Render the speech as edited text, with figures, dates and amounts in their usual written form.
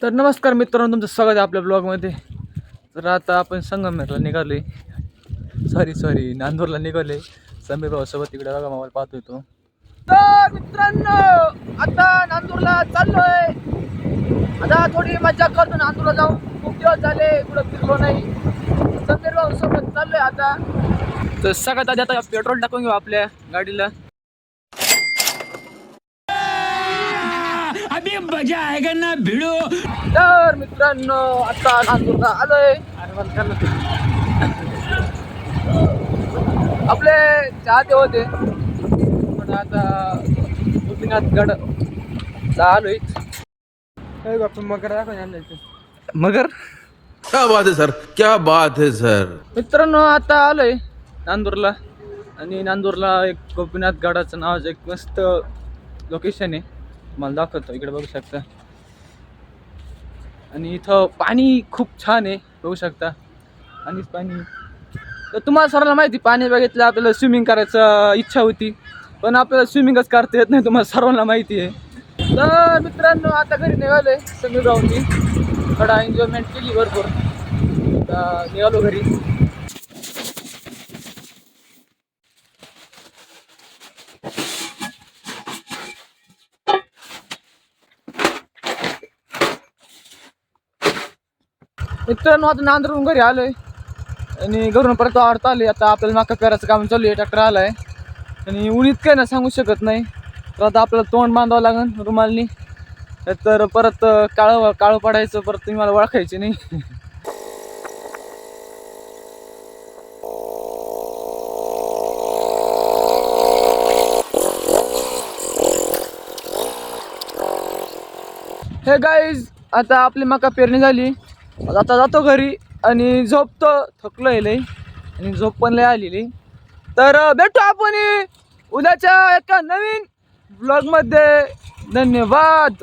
तर नमस्कार मित्रांनो, तुमचं स्वागत आहे आपल्या ब्लॉगमध्ये. तर आता आपण संगमनेरला निघालोय, सॉरी नांदूरला निघालोय. समीर भाऊ सोबत तिकडे बघा मोबाईल पाहतोय तो. तर मित्रांनो, आता नांदूरला चाललोय. आता थोडी मजा करतो नांदूरला जाऊन. खूप दिवस झाले कुठं फिरलो नाही. समीर भाऊ सोबत चाललोय आता. तर सगळ्यात आधी आता पेट्रोल टाकून घेऊ आपल्या गाडीला. अभी मजा आएगा ना भिड़ो. तर मित्रांनो, आता नांदूरला आलोय. आपले चाहते होते पण आता गोपीनाथगड आलोय. मगर क्या बात है सर, क्या बात है सर. मित्रांनो, आता आलोय नांदूरला. आणि नांदूरला एक गोपीनाथ गडाचं नावाचं एक मस्त लोकेशन आहे, मला दाखवतो. इकडे बघू शकता. आणि इथं पाणी खूप छान आहे, बघू शकता. आणि पाणी तर तुम्हाला सर्वांना माहिती, पाणी बघितलं आपल्याला स्विमिंग करायचं इच्छा होती, पण आपल्याला स्विमिंगच करता येत नाही, तुम्हाला सर्वांना माहिती आहे. तर मित्रांनो, आता घरी निघालोय. समीर भाऊंनी थोडा एन्जॉयमेंट केली भरपूर. आता निघालो घरी. मित्रांनो, आता नांदूरहून घरी आलोय आणि घरून परत वाढता आले. आता आपल्याला मका पेरायचं काम चालू आहे. ट्रॅक्टर आलाय आणि ऊन इतकं ना सांगू शकत नाही. तर आता आपल्याला तोंड बांधावं लागेल रुमालनी, तर परत काळं पडायचं, परत तुम्ही मला ओळखायचे नाही. हे गाईज, आता आपली मका पेरणी झाली. आता जातो घरी आणि झोपतो. थकलोय लय आणि झोप पण लय आलेली. तर भेटू आपण उद्याच्या एका नवीन ब्लॉगमध्ये. धन्यवाद.